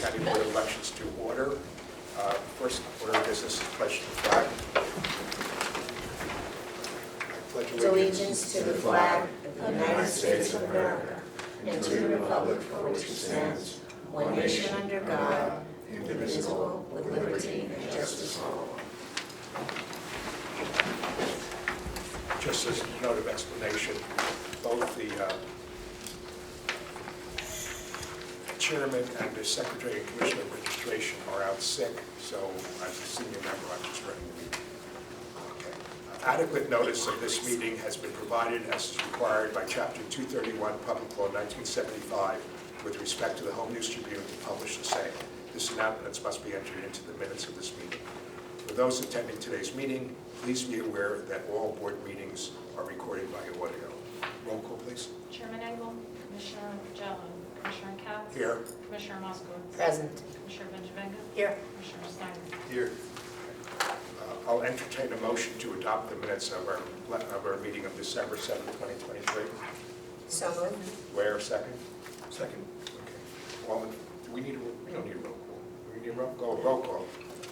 County Board of Elections to order. First order of business is pledge to the flag. I pledge allegiance to the flag of the United States of America and to the republic for which it stands, one nation under God, indivisible, with liberty and justice for all. Just as a note of explanation, both the chairman and the secretary and commissioner of registration are out sick, so as a senior member, I'm just running the meeting. Okay. Adequate notice of this meeting has been provided as is required by Chapter 231, Public Law 1975, with respect to the Home News Tribune to publish the same. This announcement must be entered into the minutes of this meeting. For those attending today's meeting, please be aware that all board meetings are recorded by audio. Roll call, please. Chairman Engel, Commissioner Jello, Commissioner Katz. Here. Commissioner Moskowitz. Present. Commissioner Benjaminga. Here. Commissioner Steiner. Here. I'll entertain a motion to adopt the minutes of our meeting of December 7th, 2023. So moved. Where, second? Second. Okay. All in, we don't need a roll call. We need a roll call.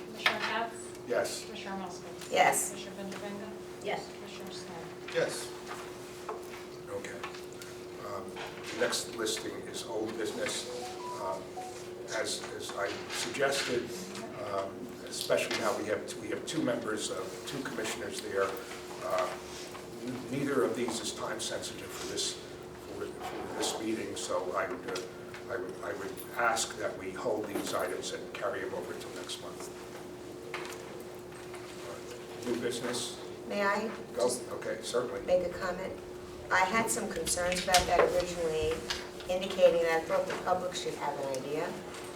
Commissioner Katz. Yes. Commissioner Moskowitz. Yes. Commissioner Benjaminga. Yes. Commissioner Steiner. Yes. Okay. The next listing is old business. As I suggested, especially now we have two members of two commissioners there. Neither of these is time sensitive for this meeting, so I would ask that we hold these items and carry them over until next month. New business. May I Go. just Okay, certainly. make a comment? I had some concerns about that originally, indicating that I thought the public should have an idea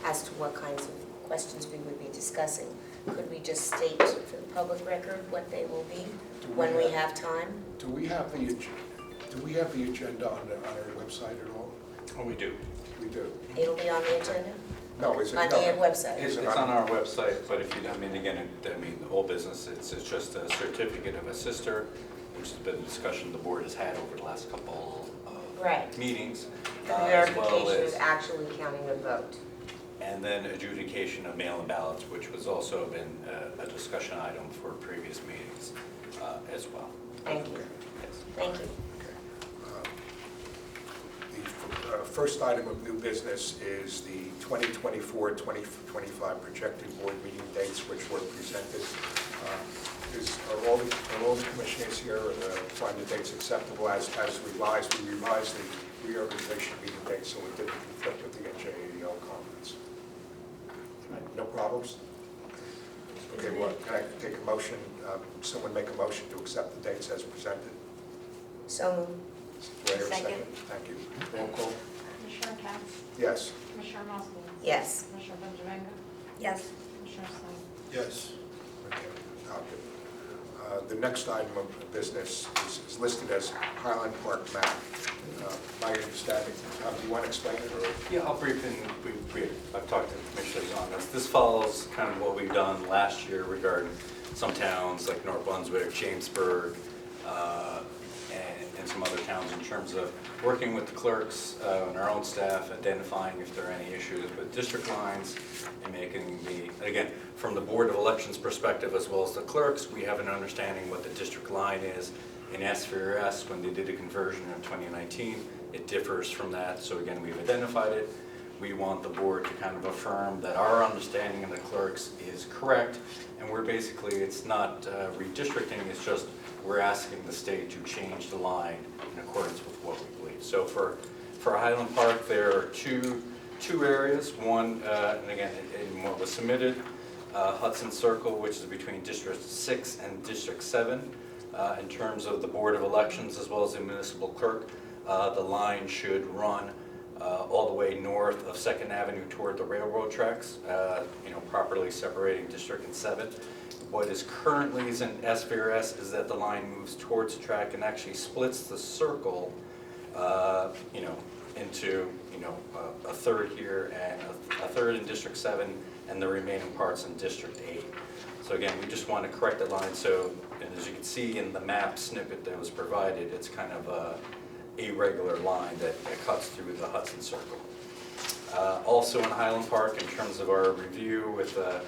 as to what kinds of questions we would be discussing. Could we just state for the public record what they will be when we have time? Do we have the agenda on our website at all? Oh, we do. We do. It'll be on the agenda? No, is it? On the website? It's on our website, but if you, the whole business, it's just a certificate of a sister, which has been a discussion the board has had over the last couple Right. meetings. The as well verification as- of actually counting the vote. And then adjudication of mail-in ballots, which was also been a discussion item for previous meetings as well. Thank you. Yes. Thank you. The first item of new business is the 2024-2025 projected board meeting dates, which were presented. Are all the commissioners here find the dates acceptable as revised? We revised the reorganization meeting date so it didn't conflict with the NJADL conference. No problems? Okay, well, can I take a motion, someone make a motion to accept the dates as presented? So moved. Do I hear a Second. Thank you. Roll call? Commissioner Katz. Yes. Commissioner Moskowitz. Yes. Commissioner Benjaminga. Yes. Commissioner Steiner. Yes. Okay, adopted. The next item of business is listed as Highland Park map. My understanding, do you want to explain it, or? Yeah, I'll brief in, I've talked to the commissioners on this. This follows kind of what we've done last year regarding some towns like North Brunswick, Jamesburg, and some other towns in terms of working with the clerks and our own staff, identifying if there are any issues with district lines, and making again, from the Board of Elections perspective as well as the clerks, we have an understanding what the district line is. In S4S, when they did a conversion in 2019, it differs from that. So again, we've identified it. We want the board to kind of affirm that our understanding of the clerks is correct. And we're basically, it's not redistricting, it's just we're asking the state to change the line in accordance with what we believe. So for Highland Park, there are two areas. One, and again, in what was submitted, Hudson Circle, which is between District 6 and District 7. In terms of the Board of Elections as well as the municipal clerk, the line should run all the way north of 2nd Avenue toward the railroad tracks, properly separating District and 7. What is currently in S4S is that the line moves towards the track and actually splits the circle, into a third here and a third in District 7 and the remaining parts in District 8. So again, we just want to correct the line. So, and as you can see in the map snippet that was provided, it's kind of a irregular line that cuts through the Hudson Circle. Also in Highland Park, in terms of our review with the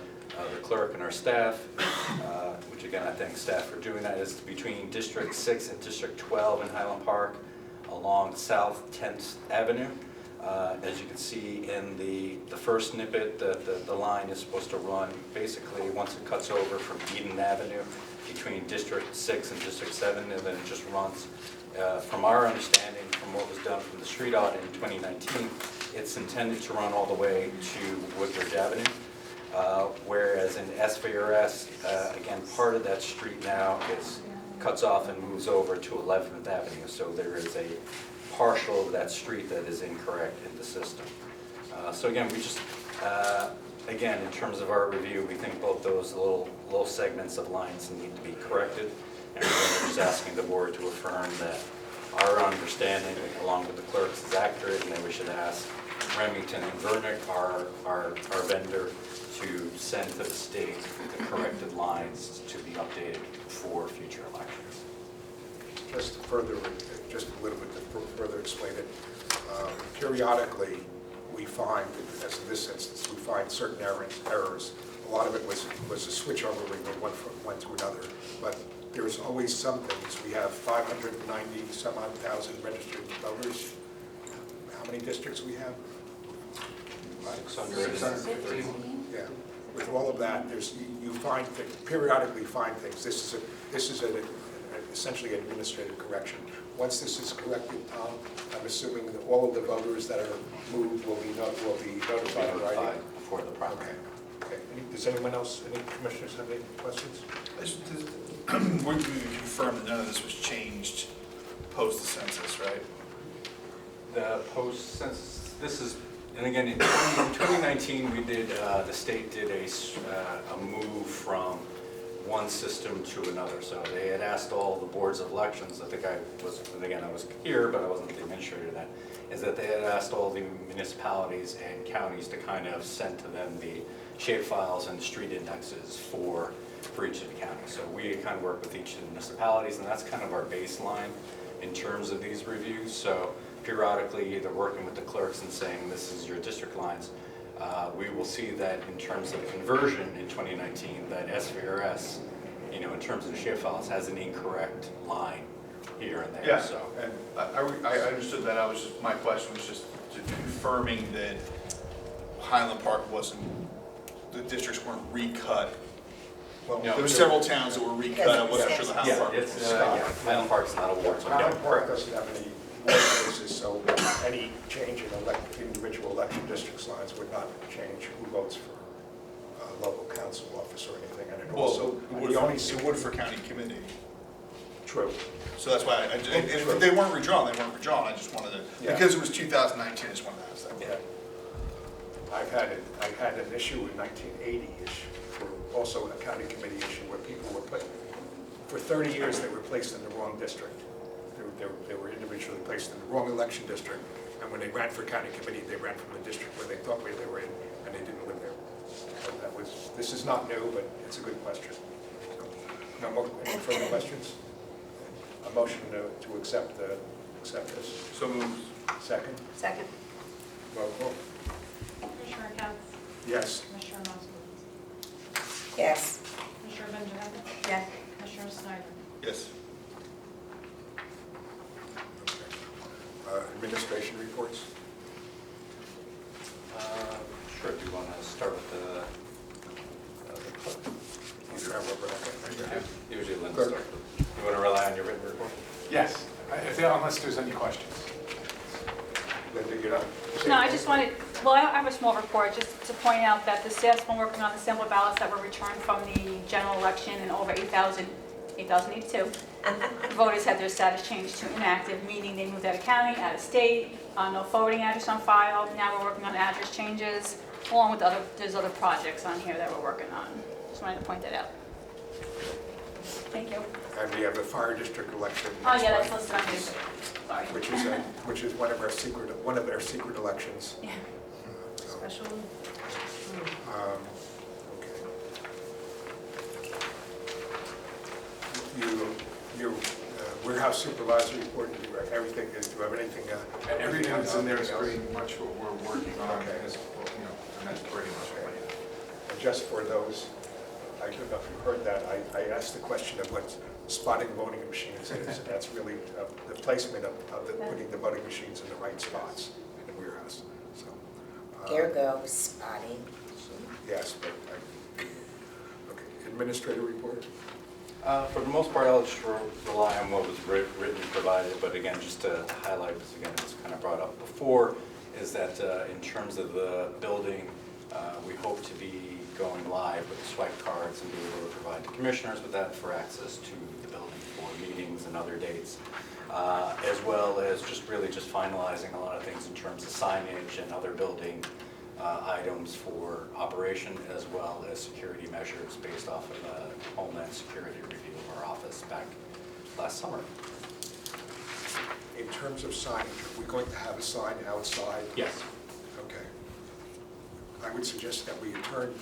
clerk and our staff, which again, I thank staff for doing that, is between District 6 and District 12 in Highland Park along South 10th Avenue. As you can see in the first snippet, the line is supposed to run basically once it cuts over from Eden Avenue between District 6 and District 7, and then it just runs. From our understanding, from what was done from the street audit in 2019, it's intended to run all the way to Woodbridge Avenue. Whereas in SVRS, again, part of that street now cuts off and moves over to 11th Avenue. So there is a partial of that street that is incorrect in the system. So again, we just, again, in terms of our review, we think both those little segments of lines need to be corrected. And we're just asking the board to affirm that our understanding, along with the clerks, is accurate, and that we should ask Remington and Vernick, our vendor, to send to the state the corrected lines to be updated for future elections. Just a little bit to further explain it. Periodically, we find, as in this instance, we find certain errors. A lot of it was a switch over when one went to another. But there's always some things. We have 590 some odd thousand registered voters. How many districts we have? 630. Yeah. With all of that, you periodically find things. This is essentially an administrative correction. Once this is corrected, Tom, I'm assuming that all of the voters that are moved will be notified, right? Before the primary. Okay. Does anyone else, any commissioners have any questions? We confirm that none of this was changed post the census, right? The post-census, this is, and again, in 2019, we did, the state did a move from one system to another. So they had asked all the boards of elections, I think I was here, but I wasn't the administrator then, is that they had asked all the municipalities and counties to kind of send to them the shapefiles and street indexes for each of the counties. So we kind of work with each of the municipalities, and that's kind of our baseline in terms of these reviews. So periodically, either working with the clerks and saying this is your district lines, we will see that in terms of conversion in 2019, that SVRS, in terms of the shapefiles, has an incorrect line here and there. Yeah, So, and I understood that. My question was just confirming that Highland Park the districts weren't recut. Well, There were several towns that were recut. I wasn't sure the Highland Park. Highland Park's not a ward, so Highland Park doesn't have any ward bases, so any change in individual election districts lines would not change who votes for local council office or anything. And it also, it would for county committee. True. So that's why, if they weren't redrawn, they weren't redrawn. I just wanted to, because it was 2019, I just wanted to ask that. Yeah. I had an issue in 1980-ish, for also a county committee issue, where people were put, for 30 years they were placed in the wrong district. They were individually placed in the wrong election district, and when they ran for county committee, they ran from the district where they thought they were in, and they didn't live there. So this is not new, but it's a good question. So, any further questions? A motion to accept this. So moved. Second? Second. Roll call. Commissioner Katz? Yes. Commissioner Moskowitz? Yes. Commissioner Benjamin? Yes. Commissioner Snyder? Yes. Administration reports? sure, do you want to start with the clerk? Usually Lynn starts. You want to rely on your written report? Yes, unless there's any questions. Linda, you're not? No, I just wanted, well, I have a small report just to point out that the staff's been working on the sample ballots that were returned from the general election, and over 8,082 voters had their status changed to inactive, meaning they moved out of county, out of state, no forwarding address on file. Now we're working on address changes, along with there's other projects on here that we're working on. Just wanted to point that out. Thank you. And we have a fire district election. Oh, next yeah, that's month, listed on here. Sorry. which is one of our secret elections. Yeah. So, Special. okay. Your warehouse supervisory report, do you have everything, do you have anything? Everything that's in there is pretty much what we're working on, Okay. and that's pretty much what I have. And just for those, I don't know if you heard that, I asked the question of what spotting voting machines is, and that's really the placement of putting the voting machines in the right spots in the warehouse, so. Ergo, spotting. Yes, but, okay, administrator report? For the most part, I'll just rely on what was written and provided, but again, just to highlight, because again, it was kind of brought up before, is that in terms of the building, we hope to be going live with swipe cards and be able to provide the commissioners with that for access to the building for meetings and other dates, as well as just really just finalizing a lot of things in terms of signage and other building items for operation, as well as security measures based off of a Homeland Security review of our office back last summer. In terms of signage, are we going to have a sign outside? Yes. Okay. I would suggest that we turn,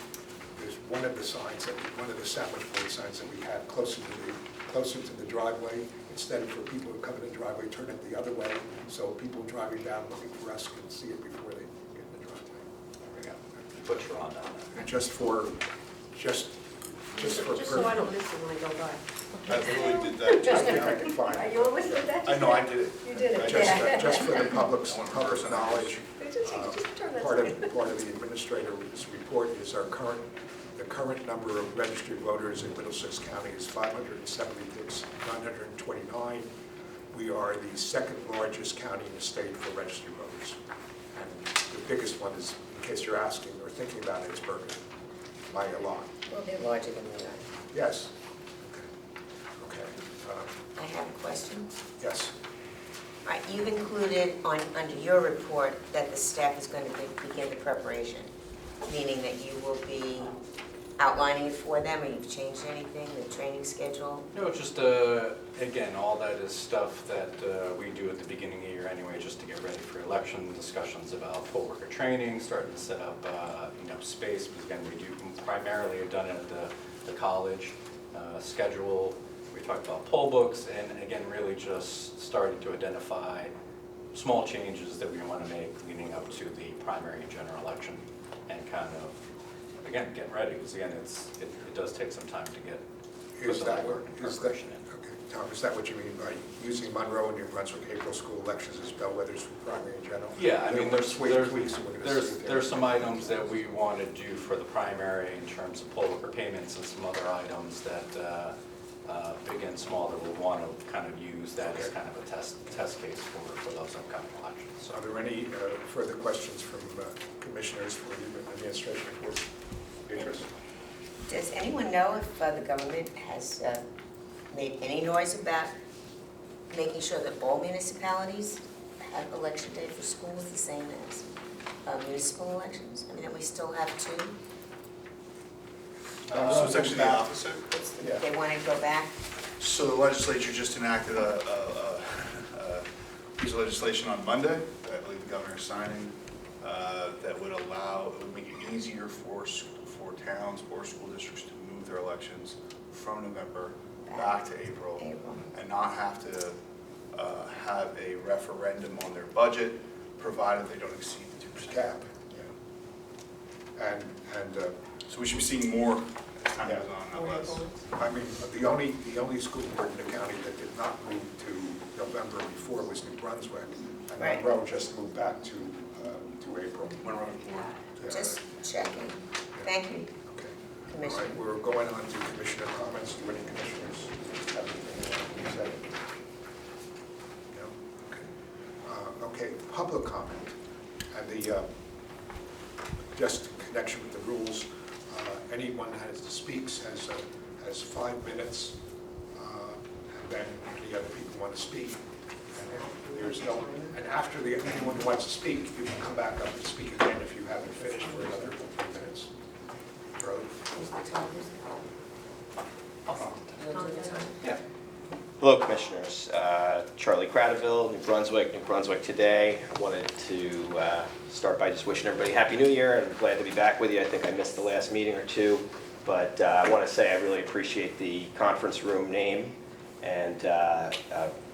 there's one of the signs, one of the sandwich board signs that we have closer to the driveway, instead of for people who come in the driveway, turn it the other way, so people driving down looking for us can see it before they get in the driveway. There we go. Put you on that. And just for Just so I don't miss it when I go by. I literally did that just just, if I can find Right, it. you always did that? I know, I did it. You did it, Just, yeah. just for the public person. knowledge, Just turn that part of side. the administrator's report is the current number of registered voters in Middlesex County is 576, 929. We are the second largest county in the state for registered voters. And the biggest one is, in case you're asking or thinking about it, is Bergen, by a lot. Well, they're larger than we are. Yes. Okay. I have a question. Yes. All right, you've included under your report that the staff is going to begin the preparation, meaning that you will be outlining it for them, or you've changed anything, the training schedule? No, just, again, all that is stuff that we do at the beginning of the year anyway, just to get ready for election, discussions about poll worker training, starting to set up, space, because again, we do primarily have done it at the college, schedule. We talked about poll books, and again, really just starting to identify small changes that we want to make leading up to the primary and general election, and kind of, again, get ready, because again, it does take some time to get Is put that the work and is that- preparation in. Okay, Tom, is that what you mean by using Monroe and New Brunswick April school elections as bellwethers for primary and general? Yeah, I mean, there's tweaks, and we're gonna see if there's some items that we want to do for the primary in terms of poll worker payments, and some other items that, big and small, that we'll want to kind of use that as kind of a test case for those upcoming elections. So Are there any further questions from commissioners for the administration report? Beatrice? Does anyone know if the government has made any noise about making sure that all municipalities have election day for schools the same as municipal elections? I mean, that we still have two? So it's actually the opposite. Yeah. They want to go back? So the legislature just enacted a piece of legislation on Monday, that I believe the governor is signing, that would allow, it would make it easier for towns or school districts to move their elections from November back to April, and not have to have a referendum on their budget, provided they don't exceed the 2% Cap. Yeah. And So we should be seeing more as time Yeah. goes on, not less. I mean, the only school board in the county that did not move to November before was New Brunswick. And Right. Monroe just moved back to April. When we're on board. Just checking. Thank you, Okay. All Commissioner. right, we're going on to commissioner comments. Do any commissioners have anything to say? No? Okay. Okay, public comment. And just in connection with the rules, anyone speaks has 5 minutes, and then any other people want to speak. And there's no, and after anyone who wants to speak, you can come back up and speak again if you haven't finished for another 3 minutes. Charlie? yeah. Hello, Commissioners. Charlie Cradaville, New Brunswick Today. I wanted to start by just wishing everybody Happy New Year, and I'm glad to be back with you. I think I missed the last meeting or two, but I want to say I really appreciate the conference room name, and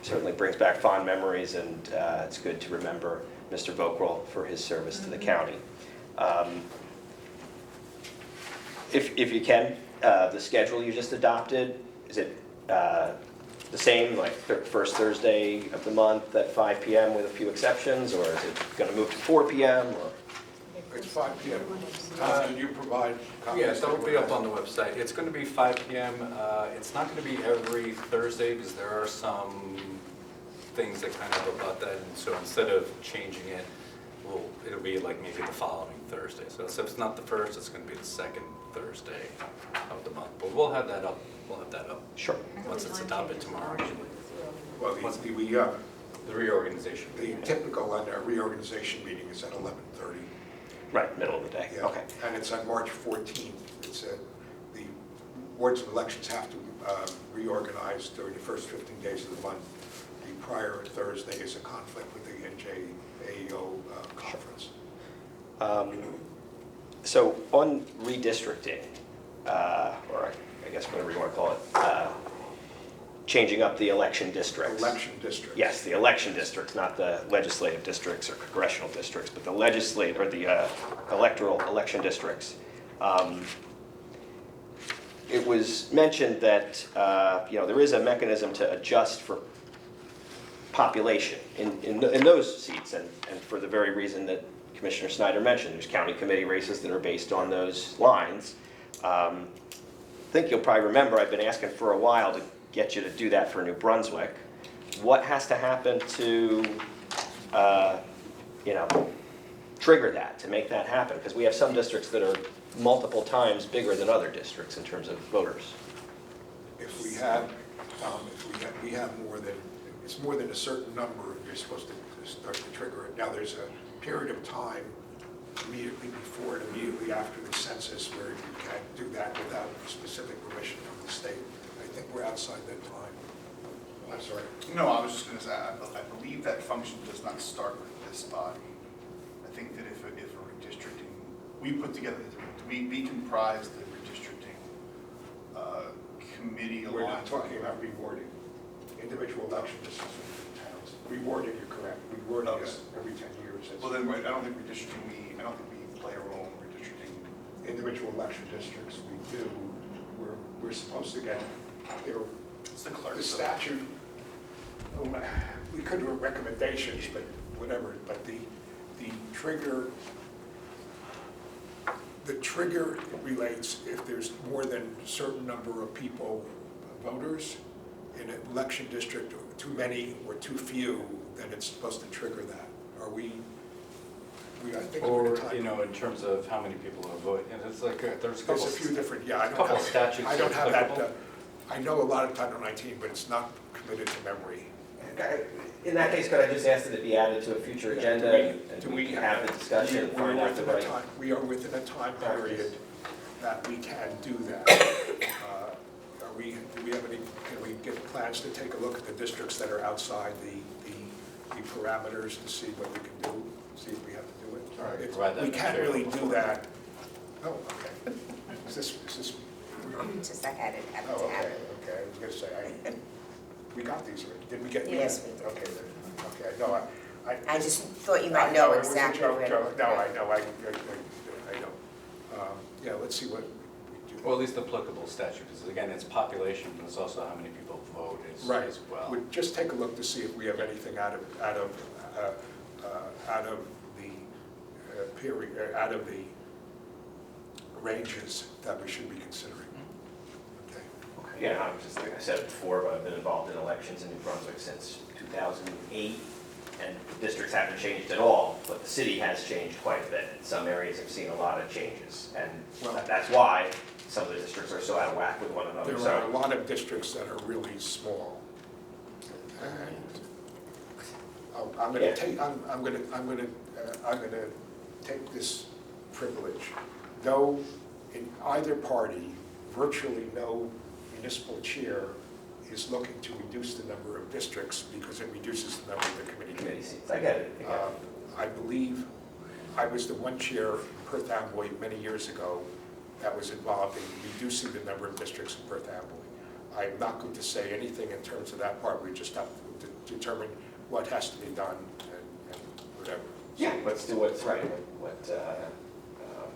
certainly brings back fond memories, and it's good to remember Mr. Vokrel for his service to the county. If you can, the schedule you just adopted, is it the same, like first Thursday of the month at 5 p.m. with a few exceptions, or is it going to move to 4 p.m.? Or? It's 5 p.m. Tom, did you provide copies? Yes, that will be up on the website. It's going to be 5 p.m. It's not going to be every Thursday because there are some things that kind of about that. And so instead of changing it, it'll be like maybe the following Thursday. So if it's not the first, it's going to be the second Thursday of the month. But we'll have that up. We'll have that up. Sure. Once it's adopted tomorrow. Well, The reorganization. the typical on our reorganization meeting is at 11:30. Right, middle of the day. Yeah. Okay. And it's on March 14th. It's the boards of elections have to reorganize during the first 15 days of the month. The prior Thursday is a conflict with the NJAO conference. So on redistricting, or I guess whatever you want to call it, changing up the election districts. Election districts. Yes, the election districts, not the legislative districts or congressional districts, but the legislative or the electoral election districts. It was mentioned that there is a mechanism to adjust for population in those seats, and for the very reason that Commissioner Snyder mentioned, there's county committee races that are based on those lines. I think you'll probably remember I've been asking for a while to get you to do that for New Brunswick. What has to happen to, trigger that, to make that happen? Because we have some districts that are multiple times bigger than other districts in terms of voters. If we have, we have more than, it's more than a certain number, you're supposed to start to trigger it. Now, there's a period of time immediately before and immediately after the census where you can't do that without specific permission from the state. I think we're outside that time. I'm sorry. No, I was just going to say, I believe that function does not start with this body. I think that if a redistricting, we put together, we comprise the redistricting committee along. We're not talking about rewarding individual election districts in towns. Rewarding, you're correct. Rewarding is every 10 years. Well, then, I don't think redistricting, I don't think we play a role in redistricting. Individual election districts, we do. We're supposed to get, It's the clerk. the statute, we could do recommendations, but whatever, but the trigger relates if there's more than a certain number of people, voters, in an election district, too many or too few, then it's supposed to trigger that. Are we I think we're Or, in time. in terms of how many people are voting, and it's like, there's a couple. There's a few different, yeah, I don't couple have, statutes I don't that have are that, applicable. I know a lot of Title 19, but it's not committed to memory. In that case, could I just ask that it be added to a future agenda, and Do we can have the discussion and We're find out the within a right? time, we are within a time period that we can do that. Do we have any, can we get plans to take a look at the districts that are outside the parameters to see what we can do, see if we have to do it? All right, It's- provide that We can't material really do before. that. Oh, okay. Is this, Just I had it, oh, happened to okay, happen. okay, I was gonna say, we got these, already. Did we get? Yes, we did. Okay, then, okay, no, I just thought you might know it was a exactly joke, where. joke. No, I know, I know. Yeah, let's see what we do. Well, at least applicable statute, because again, it's population, but it's also how many people vote Right. as well. We'd just take a look to see if we have anything out of the period, out of the ranges that we should be considering. Okay. Yeah, I'm just, like I said before, but I've been involved in elections in New Brunswick since 2008, and the districts haven't changed at all, but the city has changed quite a bit. Some areas have seen a lot of changes, and Well- that's why some of the districts are so out of whack with one another. There are a lot of districts that are really small. And I'm Yeah. gonna take this privilege. No, in either party, virtually no municipal chair is looking to reduce the number of districts because it reduces the number of the committee Committee seats, I get it. I get it. I believe I was the one chair in Perth Amboy many years ago that was involved in reducing the number of districts in Perth Amboy. I'm not going to say anything in terms of that part. We just have to determine what has to be done and whatever. Yeah, let's do what's right,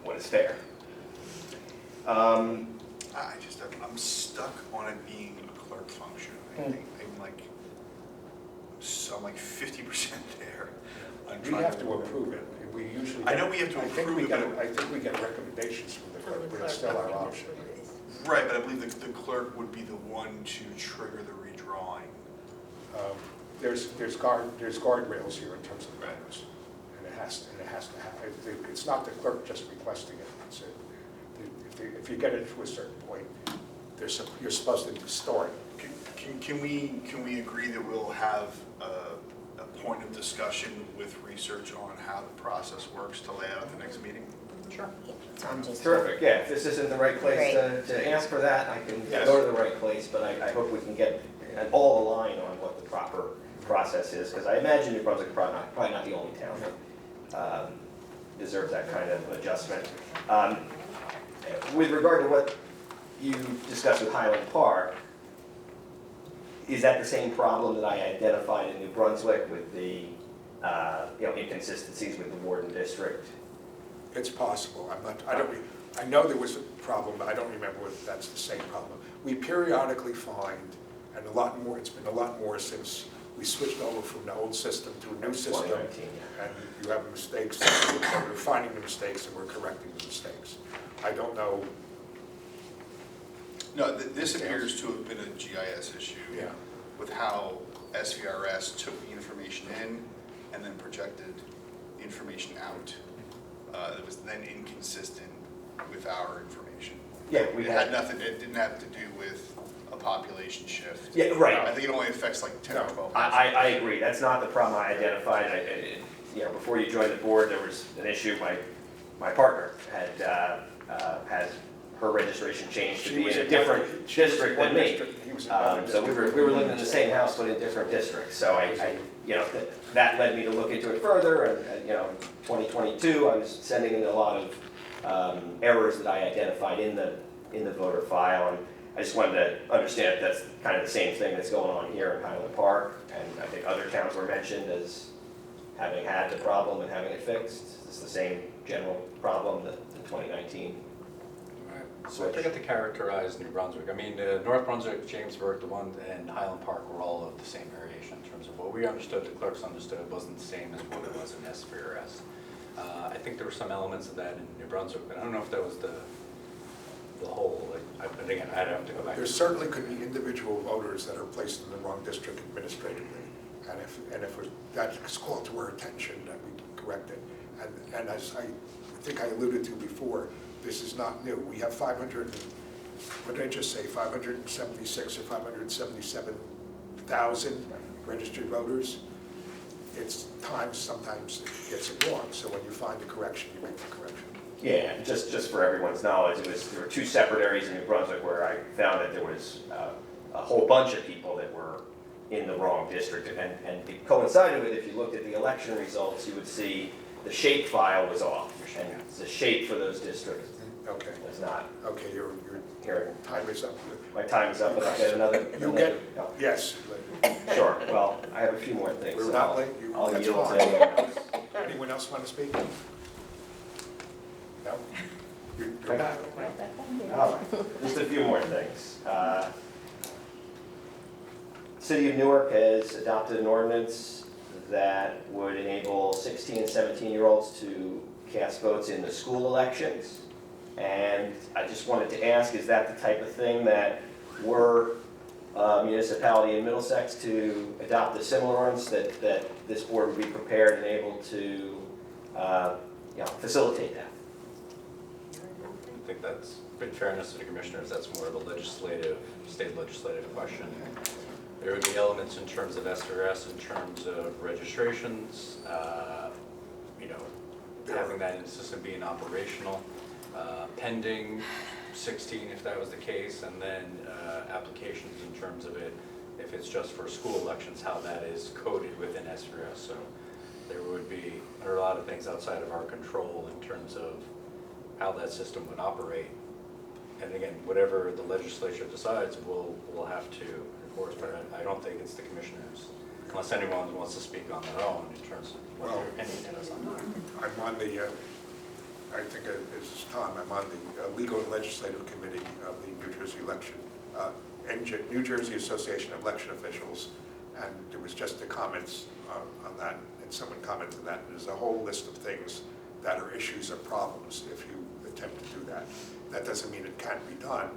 what is fair. I'm stuck on it being a clerk function. I think I'm like 50% there. We have to approve it. We usually. I know we have to approve it, but- I think we get recommendations from the clerk, but it's still our option. Right, but I believe the clerk would be the one to trigger the redrawing. There's guardrails here in terms of the voters, and it has to happen. It's not the clerk just requesting it. If you get it to a certain point, you're supposed to store it. Can we agree that we'll have a point of discussion with research on how the process works to lay out at the next meeting? Sure. So I'm just. Terrific, yeah, if this isn't the right place Great. to ask for that, I can Yes. go to the right place, but I hope we can get all aligned on what the proper process is, because I imagine New Brunswick is probably not the only town that deserves that kind of adjustment. With regard to what you discussed with Highland Park, is that the same problem that I identified in New Brunswick with the inconsistencies with the Warden District? It's possible. I know there was a problem, but I don't remember whether that's the same problem. We periodically find, and it's been a lot more since we switched over from the old system to a new system. 2019, And you have mistakes, and we're finding the mistakes and we're correcting the mistakes. I don't know. No, this appears to have been a GIS issue. Yeah. With how SVRS took the information in and then projected the information out. It was then inconsistent with our information. Yeah, It didn't have to do with a population shift. Yeah, right. I think it only affects like 10 or 12. I agree, that's not the problem I identified. Before you joined the board, there was an issue. My partner had her registration changed to be in a different district than me. So we were living in the same house but in different districts. So that led me to look into it further. And 2022, I was sending in a lot of errors that I identified in the voter file. And I just wanted to understand if that's kind of the same thing that's going on here in Highland Park. And I think other towns were mentioned as having had the problem and having it fixed. It's the same general problem that in 2019. So I forget to characterize New Brunswick. I mean, North Brunswick, Jamesburg, the one, and Highland Park were all of the same variation in terms of what we understood, the clerks understood. It wasn't the same as what it was in SVRS. I think there were some elements of that in New Brunswick, but I don't know if that was the whole, but again, I'd have to go back. There certainly could be individual voters that are placed in the wrong district administratively. And if that's called to our attention, that we correct it. And as I think I alluded to before, this is not new. We have 576 or 577,000 registered voters. It's sometimes it gets it wrong. So when you find a correction, you make the correction. Yeah, just for everyone's knowledge, there were two separate areas in New Brunswick where I found that there was a whole bunch of people that were in the wrong district. And it coincided with, if you looked at the election results, you would see the shape file was off. And the shape for those districts was not. Okay, your Here, time is up. my time is up, but I'll get another. No. Yes. Sure, well, I have a few more things. We're so not late. I'll That's yield to fine. anyone else. Anyone else want to speak? No? You're Okay. not. All right, just a few more things. City of Newark has adopted an ordinance that would enable 16 and 17-year-olds to cast votes in the school elections. And I just wanted to ask, is that the type of thing that were municipality in Middlesex to adopt a similar ordinance, that this board would be prepared and able to facilitate that? I think that's, in fairness to the commissioners, that's more of a state legislative question. There would be elements in terms of SVRS, in terms of registrations, having that in the system being operational, pending 16 if that was the case, and then applications in terms of it, if it's just for school elections, how that is coded within SVRS. So there are a lot of things outside of our control in terms of how that system would operate. And again, whatever the legislature decides, we'll have to enforce, but I don't think it's the commissioners' unless anyone wants to speak on their own in terms of what Well, their opinion is on that. I'm on the, I think this is Tom, I'm on the Legal and Legislative Committee of the New Jersey Election, New Jersey Association of Election Officials, and there was just the comments on that, and someone commented on that. There's a whole list of things that are issues or problems if you attempt to do that. That doesn't mean it can't be done,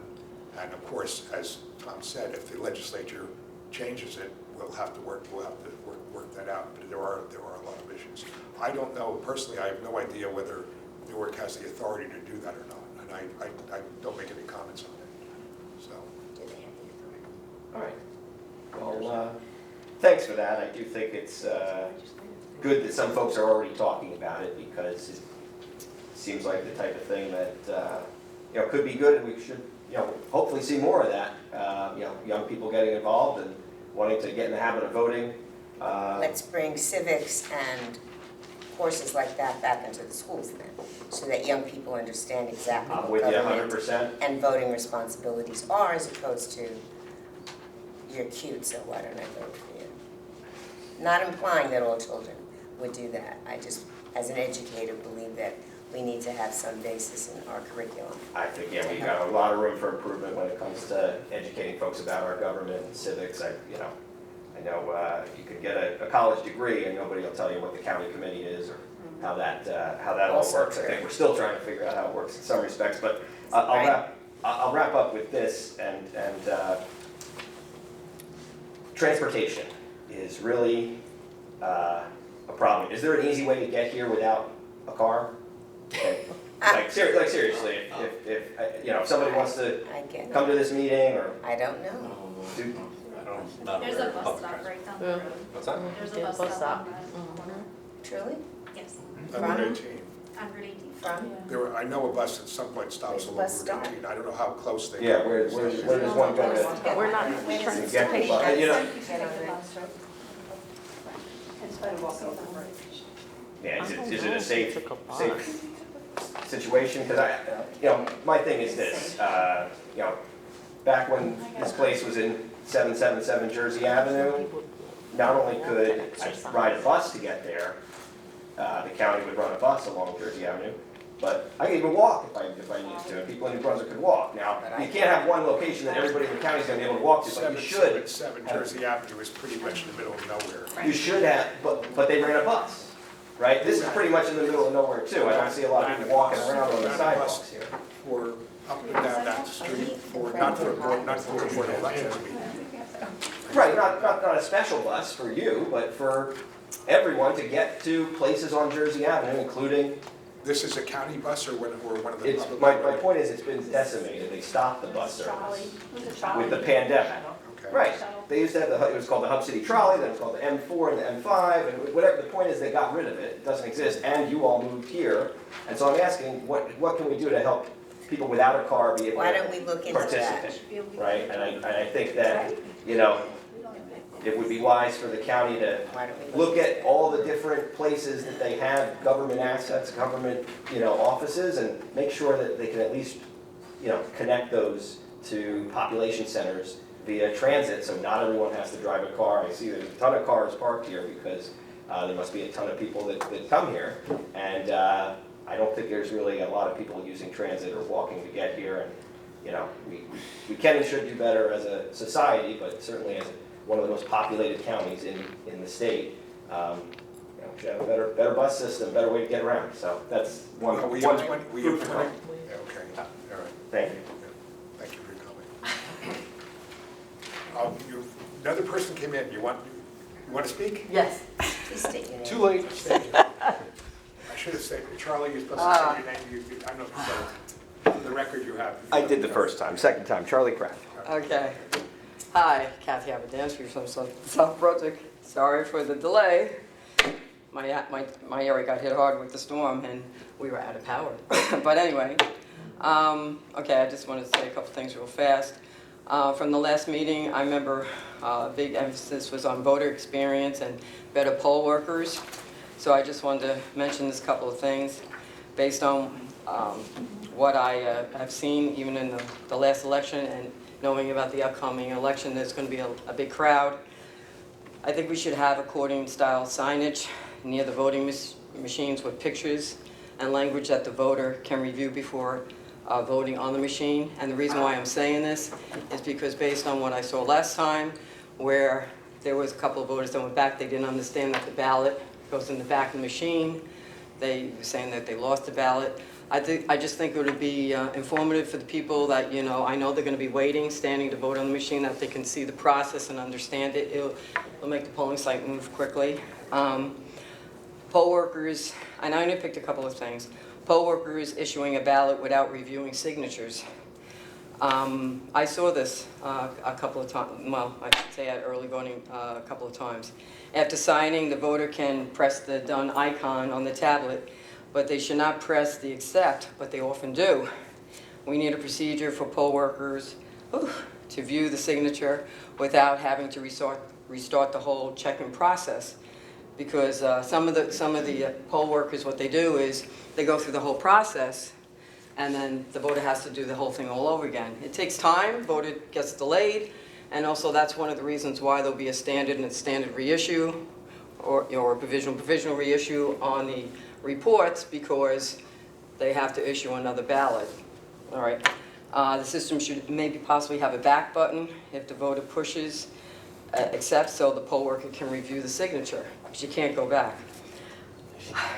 and of course, as Tom said, if the legislature changes it, we'll have to work that out, but there are a lot of issues. I don't know, personally, I have no idea whether Newark has the authority to do that or not, and I don't make any comments on it, so. All right. Well, thanks for that. I do think it's good that some folks are already talking about it, because it seems like the type of thing that could be good, and we should hopefully see more of that. Young people getting involved and wanting to get in the habit of voting. Let's bring civics and courses like that back into the schools then, so that young people understand exactly I'm what with you government 100%. and voting responsibilities are, as opposed to, you're cute, so why don't I vote for you? Not implying that all children would do that. I just, as an educator, believe that we need to have some basis in our curriculum. I think, we've got a lot of room for improvement when it comes to educating folks about our government and civics. I know you could get a college degree and nobody will tell you what the county committee is or how that all Also works. I true. think we're still trying to figure out how it works in some respects, but I'll wrap up with this, and transportation is really a problem. Is there an easy way to get here without a car? Okay. Seriously, if somebody wants to I get come it. to this meeting or I don't know. do, Not There's aware a of bus public stop transport. right down the Yeah. road. What's that? There's a Yeah, bus bus stop stop. on the corner. Truly? Yes, From? Route 18. on Route 18. From? I know a bus at some point stops Where's the along bus Route stop? 18. I don't know how close they yeah, are. where does one go to? We're not When is trying it? to get people. Yeah, is it a safe situation? Because my thing is this, back when this place was in 777 Jersey Avenue, not only could I ride a bus to get there, the county would run a bus along Jersey Avenue, but I could even walk if I needed to, and people in New Brunswick could walk. Now, you can't have one location that everybody in the county is going to be able to walk to, but you should. 7 Jersey Avenue is pretty much in the middle of nowhere. You should have, but they ran a bus, right? This is pretty much in the middle of nowhere too. I don't see a lot of people walking around on the sidewalks here. For up and down that street, not for a board of elections meeting. Right, not a special bus for you, but for everyone to get to places on Jersey Avenue, including, This is a county bus or one of the it's, public? my point is it's been decimated. They stopped the bus Trolley. service Was it trolley? with the pandemic. Okay. Right, they used to have it was called the Hub City Trolley, then it was called the M4 and the M5, and whatever, the point is they got rid of it, it doesn't exist, and you all moved here. And so I'm asking, what can we do to help people without a car be able Why don't we to look into that? participate? Right, and I think that, it would be wise for the county to Why don't we look at all the different places that they have government assets, government, offices, and make sure that they can at least, connect those to population centers via transit, so not everyone has to drive a car. I see there's a ton of cars parked here because there must be a ton of people that come here, and I don't think there's really a lot of people using transit or walking to get here, and, we can and should do better as a society, but certainly as one of the most populated counties in the state, we should have a better bus system, better way to get around. So that's one. Well, we one have 20, we proof have of 20. comment. Yeah, okay, all right, Thank you. thank you for your comment. Another person came in, you want to speak? Yes. Please state your name. Too late. I should have said, Charlie, you're supposed to say your name, I don't know if you said it. For the record you have. I did the first time. Second time, Charlie Kraft. Okay. Hi, Kathy Abadanski from South Brunswick. Sorry for the delay. My area got hit hard with the storm and we were out of power. But anyway, okay, I just wanted to say a couple things real fast. From the last meeting, I remember a big emphasis was on voter experience and better poll workers. So I just wanted to mention this couple of things based on what I have seen even in the last election and knowing about the upcoming election. There's going to be a big crowd. I think we should have accordion-style signage near the voting machines with pictures and language that the voter can review before voting on the machine. And the reason why I'm saying this is because based on what I saw last time, where there was a couple of voters that went back, they didn't understand that the ballot goes in the back of the machine. They were saying that they lost the ballot. I just think it would be informative for the people that, you know, I know they're going to be waiting, standing to vote on the machine, that they can see the process and understand it. It'll make the polling site move quickly. Poll workers, and I only picked a couple of things. Poll workers issuing a ballot without reviewing signatures. I saw this a couple of times, well, I should say at early voting a couple of times. After signing, the voter can press the done icon on the tablet, but they should not press the accept, but they often do. We need a procedure for poll workers to view the signature without having to restart the whole check-in process. Because some of the poll workers, what they do is they go through the whole process, and then the voter has to do the whole thing all over again. It takes time, voter gets delayed, and also that's one of the reasons why there'll be a standard and a standard reissue, or a provisional reissue on the reports, because they have to issue another ballot. All right. The system should maybe possibly have a back button if the voter pushes accept, so the poll worker can review the signature, because you can't go back.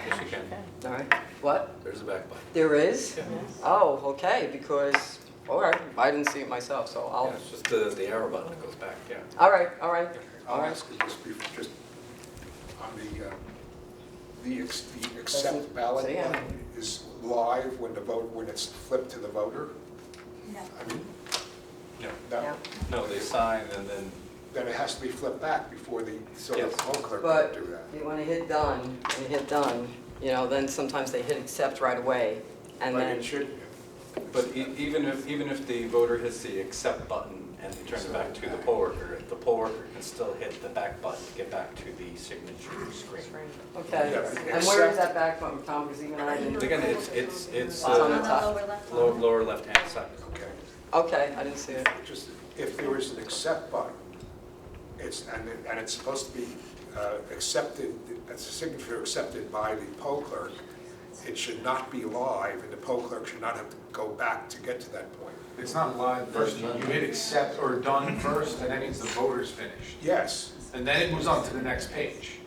Yes, you can. All right. What? There's a back button. There is? Yeah. Oh, okay, because, all right, I didn't see it myself, so I'll... Yeah, it's just the arrow button that goes back, yeah. All right, all right. I'll ask you this before, just on the accept ballot Say it. button is live when it's flipped to the voter? No. I mean, No, no, no, they sign and then, it has to be flipped back before so Yes. the poll clerk But can do that. you want to hit done, and you hit done, you know, then sometimes they hit accept right away, and But then... it should, but even if the voter hits the accept button and they turn it back to the poll worker can still hit the back button to get back to the signature screen. Okay, Yeah, and where is that back button, Tom, because even I didn't... Again, it's on the On the top. lower left. lower left-hand side. okay. Okay, I didn't see it. Just, if there is an accept button, and it's supposed to be accepted, as a signature accepted by the poll clerk, it should not be live, and the poll clerk should not have to go back to get to that point. It's not live first, you hit accept or done first, and that means the voter's finished. Yes, And then it moves on to the next page.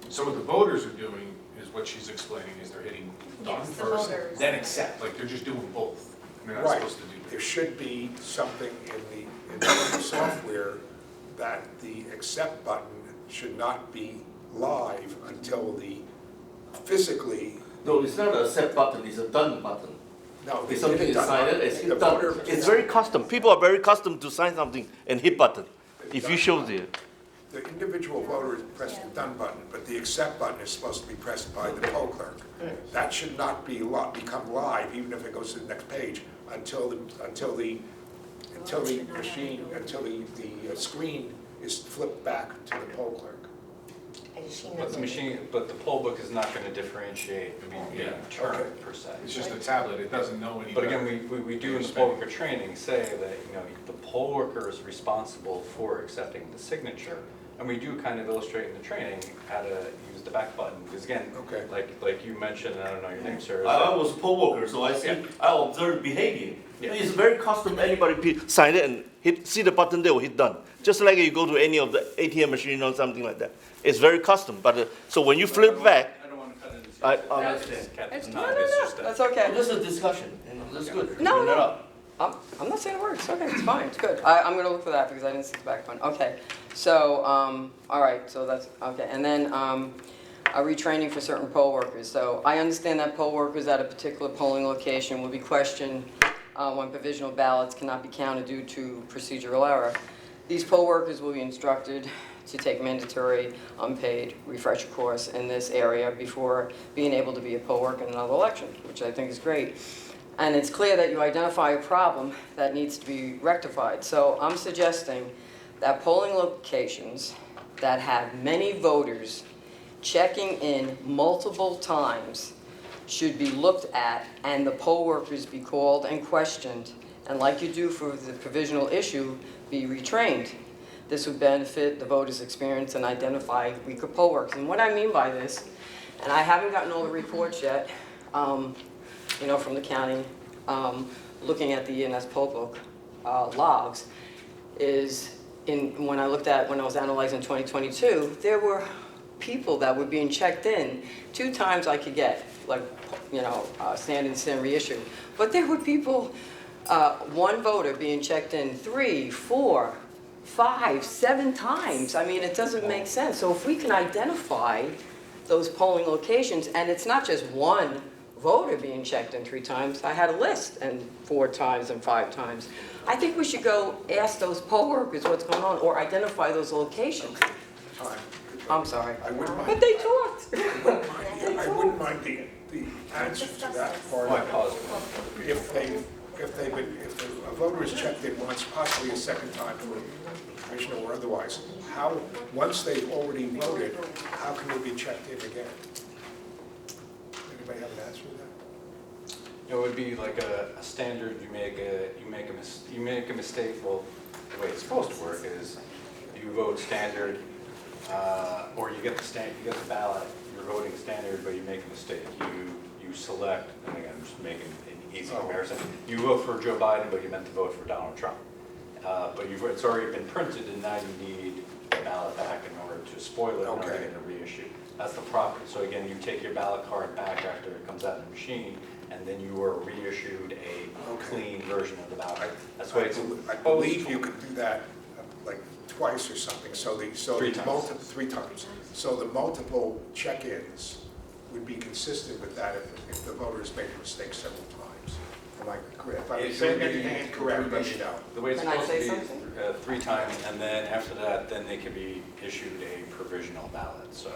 So what the voters are doing is what she's explaining, is they're hitting done Yes, the first, voters. then accept, like they're just doing both. And they're not right. supposed to do There that. should be something in the software that the accept button should not be live until physically, No, it's not a set button, it's a done button. no. It's something hit done decided, button. it's The hit done. voter- It's very custom. People are very custom to sign something and hit button. If you show there. The individual voter pressed the done button, but the accept button is supposed to be pressed by the poll clerk. That should not be become live, even if it goes to the next page, until the machine, until the screen is flipped back to the poll clerk. But the poll book is not going to differentiate between Yeah. term Okay. per se. It's just a tablet, it doesn't know any But better. again, we do in the poll worker training say that, you know, the poll worker is responsible for accepting the signature. And we do kind of illustrate in the training how to use the back button, because again, Okay. like you mentioned, I don't know your name, sir. is I that- was a poll worker, so I see, Yeah. I observe behavior. Yeah. It's very custom, anybody sign it and see the button there, hit done. Just like you go to any of the ATM machine or something like that. It's very custom, but, so when you flip back, I don't want to cut into. I Kathy's It's, not, no, it's just that's a. okay. this is a discussion, you know, that's good. No, Bring that no. up. I'm not saying a word, it's okay, it's fine, it's good. I'm gonna look for that because I didn't see the back button. Okay, so, all right, so that's, okay. And then, a retraining for certain poll workers. So I understand that poll workers at a particular polling location will be questioned when provisional ballots cannot be counted due to procedural error. These poll workers will be instructed to take mandatory unpaid refresher course in this area before being able to be a poll worker in another election, which I think is great. And it's clear that you identify a problem that needs to be rectified. So I'm suggesting that polling locations that have many voters checking in multiple times should be looked at and the poll workers be called and questioned. And like you do for the provisional issue, be retrained. this would benefit the voters' experience and identify weaker poll workers. And what I mean by this, and I haven't gotten all the reports yet, you know, from the county, looking at the ENS poll book logs, is when I was analyzing 2022, there were people that were being checked in 2 times I could get, like, you know, stand and sin reissue. But there were people, 1 voter being checked in 3, 4, 5, 7 times. I mean, it doesn't make sense. So if we can identify those polling locations, and it's not just 1 voter being checked in 3 times, I had a list, and 4 times and 5 times. I think we should go ask those poll workers what's going on, or identify those locations. Time. I'm sorry. I wouldn't mind. But they talked. I wouldn't mind the answer to that part. My apologies. If a voter is checked in once, possibly a second time for commissioner or otherwise, once they've already voted, how can they be checked in again? Anybody have an answer to that? It would be like a standard, you make a mistake, well, the way it's supposed to work is you vote standard, or you get the ballot, you're voting standard, but you make a mistake. You select, and again, I'm just making an easy comparison. You vote for Joe Biden, but you meant to vote for Donald Trump. But it's already been printed, and now you need the ballot back in order to spoil it, in order to get a reissue. That's the problem. So again, you take your ballot card back after it comes out of the machine, and then you are reissued a clean version of the ballot. That's why I believe you could do that like twice or something, so 3 times. 3 times. So the multiple check-ins would be consistent with that if the voters make a mistake several times. Am I correct? If I'm saying anything incorrect, let me know. The way it's Can I supposed to say be, something? 3 times, and then after that, then they can be issued a provisional ballot. So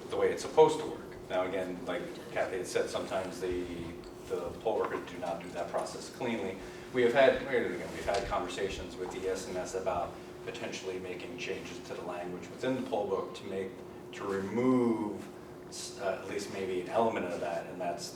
the way it's supposed to work. Now again, like Kathy had said, sometimes the poll workers do not do that process cleanly. We've had conversations with the SNS about potentially making changes to the language within the poll book to remove at least maybe an element of that, and that's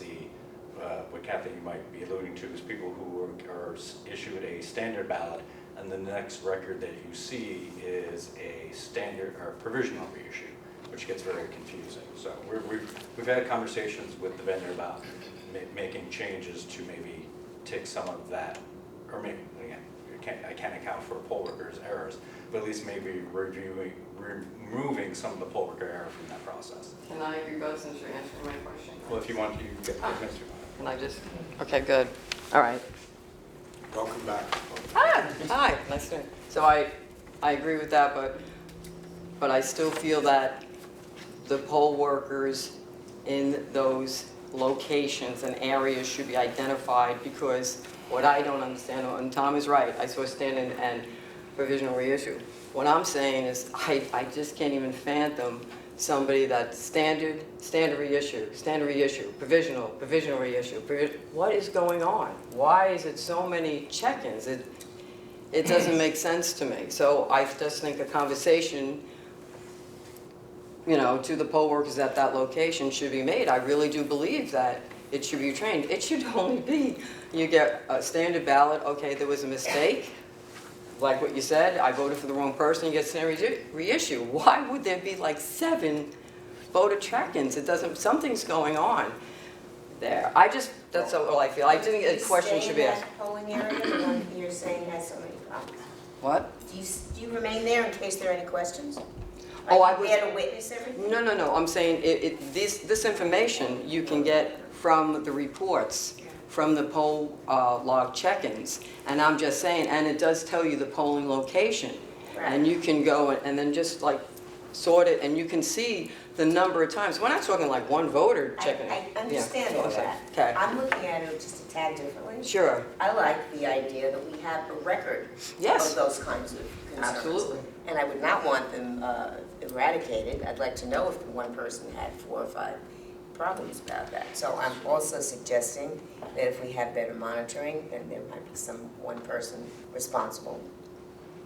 what Kathy you might be alluding to is people who are issued a standard ballot, and the next record that you see is a standard or provisional reissue, which gets very confusing. So we've had conversations with the vendor about making changes to maybe take some of that, or maybe, again, I can't account for poll workers' errors, but at least maybe removing some of the poll worker error from that process. Can I rebut since you're answering my question? Well, if you want, you get the answer. Can I just, okay, good. All right. Welcome back. Hi, nice to meet you. So I agree with that, but I still feel that the poll workers in those locations and areas should be identified, because what I don't understand, and Tom is right, I saw stand-in and provisional reissue. What I'm saying is I just can't even fathom somebody that's standard reissue, provisional reissue. What is going on? Why is it so many check-ins? It doesn't make sense to me. So I just think a conversation, to the poll workers at that location should be made. I really do believe that it should be trained. It should only be, you get a standard ballot, okay, there was a mistake, like what you said, I voted for the wrong person, you get standard reissue. Why would there be like 7 voter check-ins? Something's going on there. That's all I feel. I think a question should be asked. Do you stay in that polling area, the one you're saying has so many problems? What? Do you remain there in case there are any questions? Oh, Are you there to witness everything? No, I'm saying this information you can get from the reports, from the poll log check-ins, and I'm just saying, and it does tell you the polling location, and you can go and then just like sort it, and you can see the number of times. We're not talking like one voter checking. I understand all that. Okay. I'm looking at it just a tad differently. Sure. I like the idea that we have a record Yes. of those kinds of concerns. Absolutely. And I would not want them eradicated. I'd like to know if one person had 4 or 5 problems about that. So I'm also suggesting that if we have better monitoring, then there might be one person responsible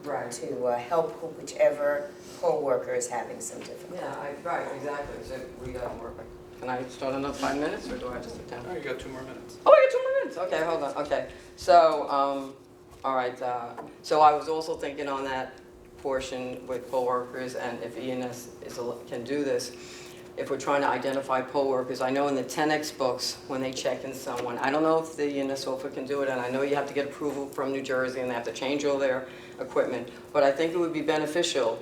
Right. to help whichever poll worker is having some difficulty. Yeah, right, exactly. So we got more. Can I start another 5 minutes, or do I just have 10? Oh, you got 2 more minutes. Oh, I got 2 more minutes. Okay, hold on. Okay, so All right, so I was also thinking on that portion with poll workers, and if ENS can do this, if we're trying to identify poll workers, I know in the 10X books, when they check in someone, I don't know if the ENS officer can do it, and I know you have to get approval from New Jersey, and they have to change all their equipment, but I think it would be beneficial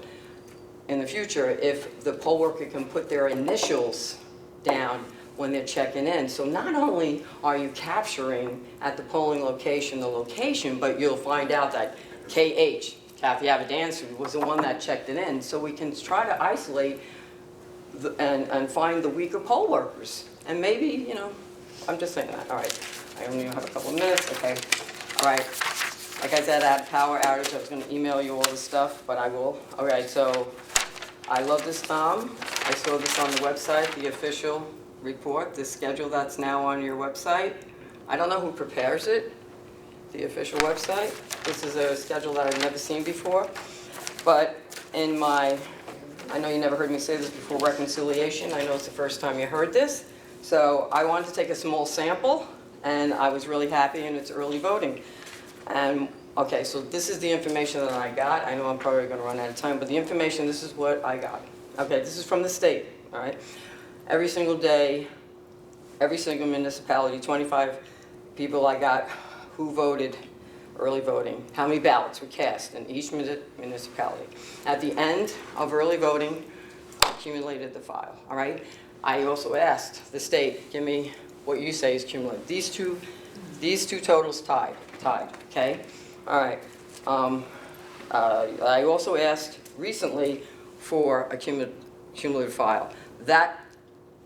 in the future if the poll worker can put their initials down when they're checking in. So not only are you capturing at the polling location the location, but you'll find out that KH, Kathy Avidansu, was the one that checked it in. So we can try to isolate and find the weaker poll workers. And maybe, you know, I'm just saying that. All right, I only have a couple of minutes, okay. All right, like I said, I had a power outage. I was gonna email you all this stuff, but I will. All right, so I love this, Tom. I saw this on the website, the official report, the schedule that's now on your website. I don't know who prepares it, the official website. This is a schedule that I've never seen before. But in my, I know you never heard me say this before, reconciliation, I know it's the first time you heard this. So I wanted to take a small sample, and I was really happy, and it's early voting. And okay, so this is the information that I got. I know I'm probably gonna run out of time, but the information, this is what I got. Okay, this is from the state, all right? Every single day, every single municipality, 25 people I got who voted early voting, how many ballots were cast in each municipality. At the end of early voting, I accumulated the file, all right? I also asked the state, give me what you say is cumulative. These two totals tied, okay? All right. I also asked recently for a cumulative file. That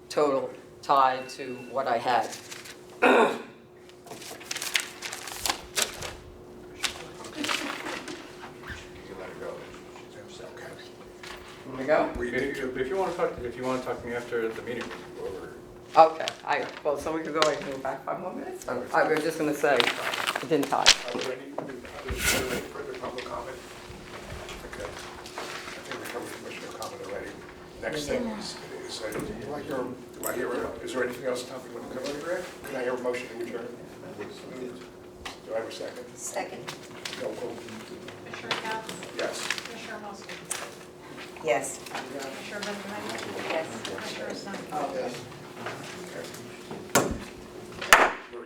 total tied to what I had. Let me go? If you want to talk to me after the meeting, we'll go over. Okay, well, so we could go, I can go back 5 more minutes? I was just gonna say, it didn't tie. Are there any further public comment? Okay. I think we covered commissioner comment already. Next thing is is there anything else, Tom, you want to cover? Can I hear a motion to adjourn? Do I have a second? Second. Roll call. Commissioner Katz? Yes. Commissioner Moskowitz? Yes. Commissioner Benjamin? Yes. Commissioner Song? Okay.